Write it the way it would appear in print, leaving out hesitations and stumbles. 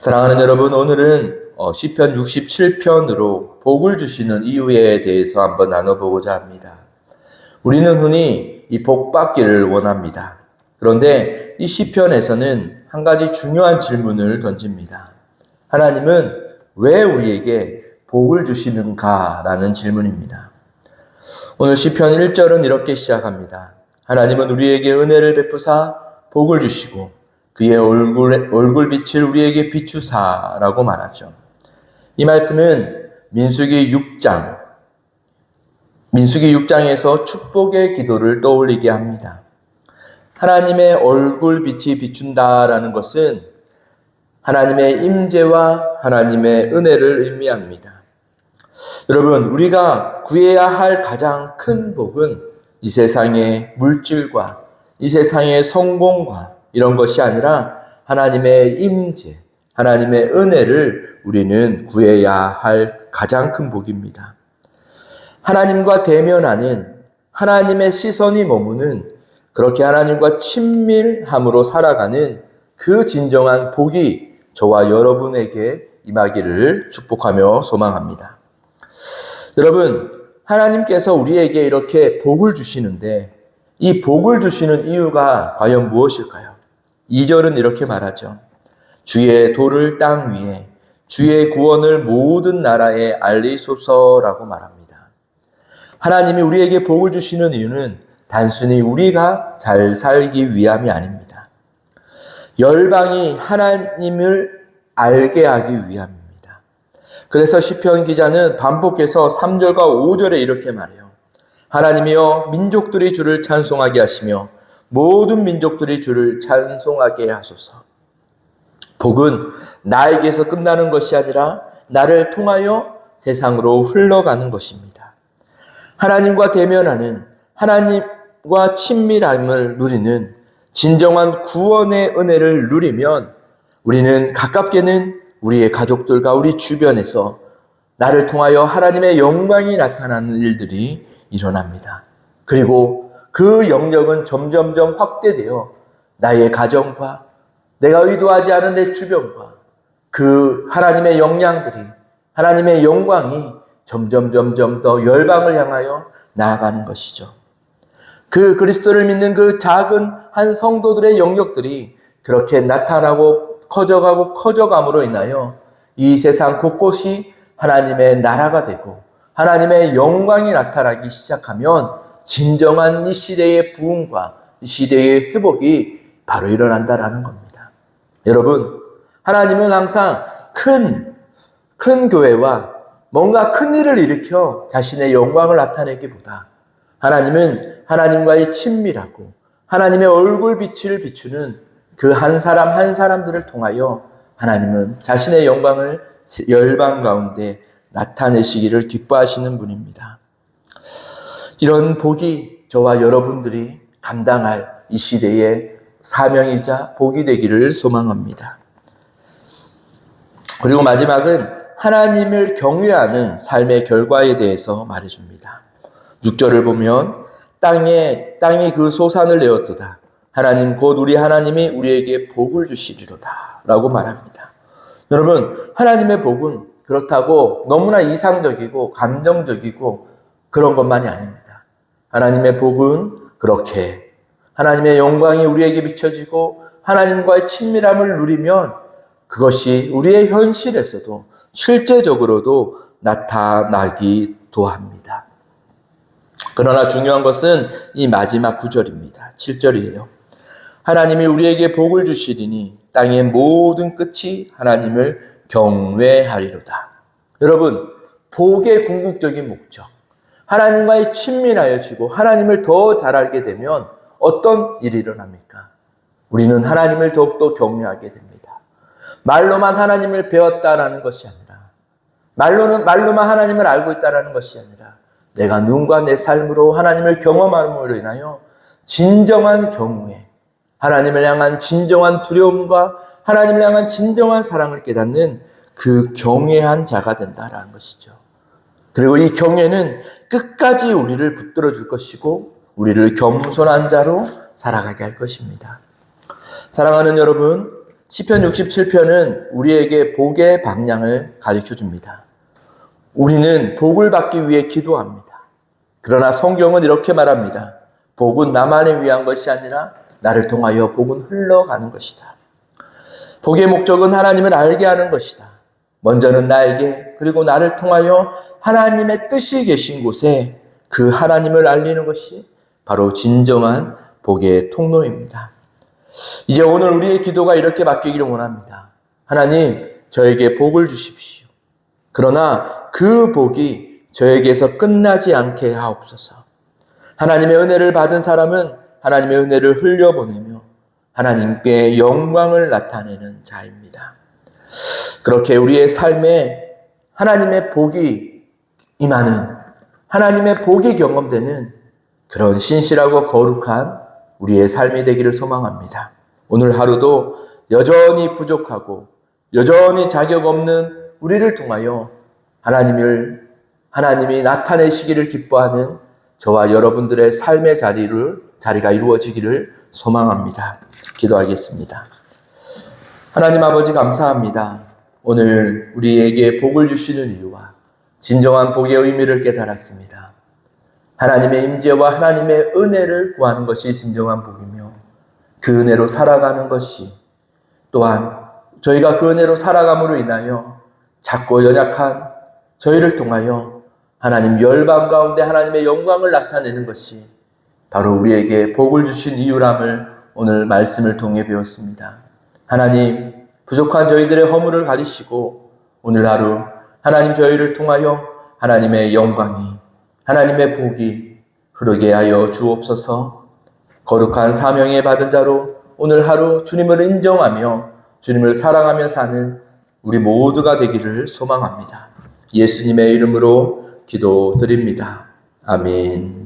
사랑하는 여러분, 오늘은 시편 67편으로 복을 주시는 이유에 대해서 한번 나눠보고자 합니다. 우리는 흔히 이 복 받기를 원합니다. 그런데 이 시편에서는 한 가지 중요한 질문을 던집니다. 하나님은 왜 우리에게 복을 주시는가라는 질문입니다. 오늘 시편 1절은 이렇게 시작합니다. 하나님은 우리에게 은혜를 베푸사 복을 주시고 그의 얼굴빛을 우리에게 비추사라고 말하죠. 이 말씀은 민수기 6장에서 축복의 기도를 떠올리게 합니다. 하나님의 얼굴빛이 비춘다라는 것은 하나님의 임재와 하나님의 은혜를 의미합니다. 여러분, 우리가 구해야 할 가장 큰 복은 이 세상의 물질과 이 세상의 성공과 이런 것이 아니라 하나님의 임재, 하나님의 은혜를 우리는 구해야 할 가장 큰 복입니다. 하나님과 대면하는 하나님의 시선이 머무는 그렇게 하나님과 친밀함으로 살아가는 그 진정한 복이 저와 여러분에게 임하기를 축복하며 소망합니다. 여러분, 하나님께서 우리에게 이렇게 복을 주시는데 이 복을 주시는 이유가 과연 무엇일까요? 2절은 이렇게 말하죠. 주의 도를 땅 위에 주의 구원을 모든 나라에 알리소서라고 말합니다. 하나님이 우리에게 복을 주시는 이유는 단순히 우리가 잘 살기 위함이 아닙니다. 열방이 하나님을 알게 하기 위함입니다. 그래서 시편 기자는 반복해서 3절과 5절에 이렇게 말해요. 하나님이여 민족들이 주를 찬송하게 하시며 모든 민족들이 주를 찬송하게 하소서. 복은 나에게서 끝나는 것이 아니라 나를 통하여 세상으로 흘러가는 것입니다. 하나님과 대면하는 하나님과 친밀함을 누리는 진정한 구원의 은혜를 누리면 우리는 가깝게는 우리의 가족들과 우리 주변에서 나를 통하여 하나님의 영광이 나타나는 일들이 일어납니다. 그리고 그 영역은 점점점 확대되어 나의 가정과 내가 의도하지 않은 내 주변과 그 하나님의 영향들이 하나님의 영광이 점점 더 열방을 향하여 나아가는 것이죠. 그 그리스도를 믿는 그 작은 한 성도들의 영역들이 그렇게 나타나고 커져감으로 인하여 이 세상 곳곳이 하나님의 나라가 되고 하나님의 영광이 나타나기 시작하면 진정한 이 시대의 부흥과 이 시대의 회복이 바로 일어난다라는 겁니다. 여러분, 하나님은 항상 큰 교회와 뭔가 큰 일을 일으켜 자신의 영광을 나타내기보다 하나님은 하나님과의 친밀하고 하나님의 얼굴빛을 비추는 그 한 사람 한 사람들을 통하여 하나님은 자신의 영광을 열방 가운데 나타내시기를 기뻐하시는 분입니다. 이런 복이 저와 여러분들이 감당할 이 시대의 사명이자 복이 되기를 소망합니다. 그리고 마지막은 하나님을 경외하는 삶의 결과에 대해서 말해줍니다. 6절을 보면 땅이 그 소산을 내었도다. 하나님 곧 우리 하나님이 우리에게 복을 주시리로다 라고 말합니다. 여러분, 하나님의 복은 그렇다고 너무나 이상적이고 감정적이고 그런 것만이 아닙니다. 하나님의 복은 그렇게 하나님의 영광이 우리에게 비춰지고 하나님과의 친밀함을 누리면 그것이 우리의 현실에서도 실제적으로도 나타나기도 합니다. 그러나 중요한 것은 이 마지막 9절입니다. 7절이에요. 하나님이 우리에게 복을 주시리니 땅의 모든 끝이 하나님을 경외하리로다. 여러분, 복의 궁극적인 목적, 하나님과의 친밀하여지고 하나님을 더 잘 알게 되면 어떤 일이 일어납니까? 우리는 하나님을 더욱더 경외하게 됩니다. 말로만 하나님을 배웠다라는 것이 아니라 말로만 하나님을 알고 있다라는 것이 아니라 내가 눈과 내 삶으로 하나님을 경험함으로 인하여 진정한 경외, 하나님을 향한 진정한 두려움과 하나님을 향한 진정한 사랑을 깨닫는 그 경외한 자가 된다라는 것이죠. 그리고 이 경외는 끝까지 우리를 붙들어 줄 것이고 우리를 겸손한 자로 살아가게 할 것입니다. 사랑하는 여러분, 시편 67편은 우리에게 복의 방향을 가르쳐 줍니다. 우리는 복을 받기 위해 기도합니다. 그러나 성경은 이렇게 말합니다. 복은 나만을 위한 것이 아니라 나를 통하여 복은 흘러가는 것이다. 복의 목적은 하나님을 알게 하는 것이다. 먼저는 나에게 그리고 나를 통하여 하나님의 뜻이 계신 곳에 그 하나님을 알리는 것이 바로 진정한 복의 통로입니다. 이제 오늘 우리의 기도가 이렇게 바뀌기를 원합니다. 하나님, 저에게 복을 주십시오. 그러나 그 복이 저에게서 끝나지 않게 하옵소서. 하나님의 은혜를 받은 사람은 하나님의 은혜를 흘려보내며 하나님께 영광을 나타내는 자입니다. 그렇게 우리의 삶에 하나님의 복이 임하는, 하나님의 복이 경험되는 그런 신실하고 거룩한 우리의 삶이 되기를 소망합니다. 오늘 하루도 여전히 부족하고 여전히 자격 없는 우리를 통하여 하나님이 나타내시기를 기뻐하는 저와 여러분들의 삶의 자리가 이루어지기를 소망합니다. 기도하겠습니다. 하나님 아버지 감사합니다. 오늘 우리에게 복을 주시는 이유와 진정한 복의 의미를 깨달았습니다. 하나님의 임재와 하나님의 은혜를 구하는 것이 진정한 복이며 그 은혜로 살아가는 것이 또한 저희가 그 은혜로 살아감으로 인하여 작고 연약한 저희를 통하여 하나님 열방 가운데 하나님의 영광을 나타내는 것이 바로 우리에게 복을 주신 이유람을 오늘 말씀을 통해 배웠습니다. 하나님, 부족한 저희들의 허물을 가리시고 오늘 하루 하나님 저희를 통하여 하나님의 영광이, 하나님의 복이 흐르게 하여 주옵소서. 거룩한 사명에 받은 자로 오늘 하루 주님을 인정하며 주님을 사랑하며 사는 우리 모두가 되기를 소망합니다. 예수님의 이름으로 기도드립니다. 아멘.